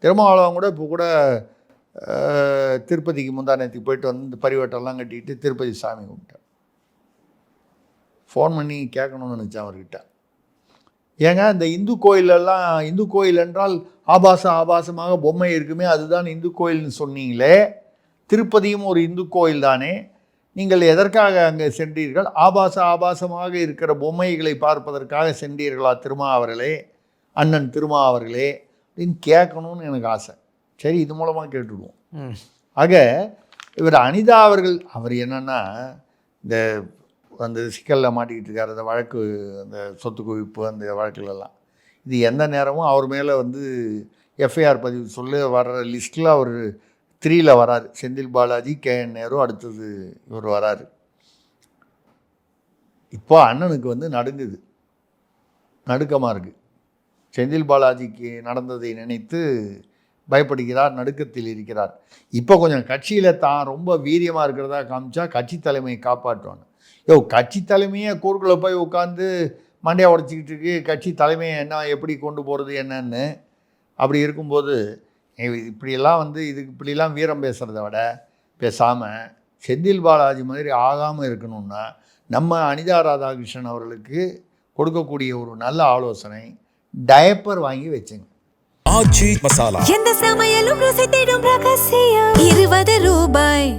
திருமாவளவன் கூட இப்போ கூட திருப்பதிக்கு முந்தானத்துக்கு போயிட்டு வந்து இந்த பரிவட்டெல்லாம் கட்டிட்டு திருப்பதி சாமி கும்பிட்டார். ஃபோன் பண்ணி கேட்கணும்னு நினச்சேன் அவர்கிட்ட. ஏங்க இந்த இந்து கோயிலெல்லாம், இந்து கோயில் என்றால் ஆபாசமாக பொம்மை இருக்குமே, அதுதான் இந்து கோயில்னு சொன்னீங்களே, திருப்பதியும் ஒரு இந்து கோயில் தானே, நீங்கள் எதற்காக அங்கே சென்றீர்கள்? ஆபாசமாக இருக்கிற பொம்மைகளை பார்ப்பதற்காக சென்றீர்களா திருமாவர்களே, அண்ணன் திருமாவர்களே அப்படின்னு கேட்கணும்னு எனக்கு ஆசை. சரி, இது மூலமாக கேட்டுடுவோம். ஆக இவர் அனிதா அவர்கள், அவர் என்னென்னா இந்த அந்த சிக்கலில் மாட்டிக்கிட்டு இருக்கார், அந்த வழக்கு, அந்த சொத்து குவிப்பு, அந்த வழக்குலலாம் இது எந்த நேரமும் அவர் மேலே வந்து எஃப்ஐஆர் பதிவு சொல்ல வர்ற லிஸ்ட்டில் அவர் 3ல் வராரு. செந்தில் பாலாஜி, KN நேரு, அடுத்தது இவர் வராரு. இப்போ அண்ணனுக்கு வந்து நடுங்குது, நடுக்கமாக இருக்குது. செந்தில் பாலாஜிக்கு நடந்ததை நினைத்து பயப்படுகிறார், நடுக்கத்தில் இருக்கிறார். இப்போ கொஞ்சம் கட்சியில் தான் ரொம்ப வீரியமாக இருக்கிறதா காமிச்சா கட்சி தலைமையை காப்பாற்றுவாங்க. கட்சி தலைமையே கூறுக்குள்ளே போய் உட்காந்து மண்டையை உடச்சிக்கிட்டு இருக்கு, கட்சி தலைமையை என்ன எப்படி கொண்டு போகிறது என்னன்னு. அப்படி இருக்கும்போது இப்படியெல்லாம் வந்து இப்படிலாம் வீரம் பேசுகிறத விட பேசாமல் செந்தில் பாலாஜி மாதிரி ஆகாமல் இருக்கணும்னா நம்ம அனிதா ராதாகிருஷ்ணன் அவர்களுக்கு கொடுக்கக்கூடிய ஒரு நல்ல ஆலோசனை, டயப்பர் வாங்கி வச்சுங்க. ஆச்சி மசாலா, எந்த சமையலும் ருசி தேடும் ரகசியம், 20 ரூபாய்.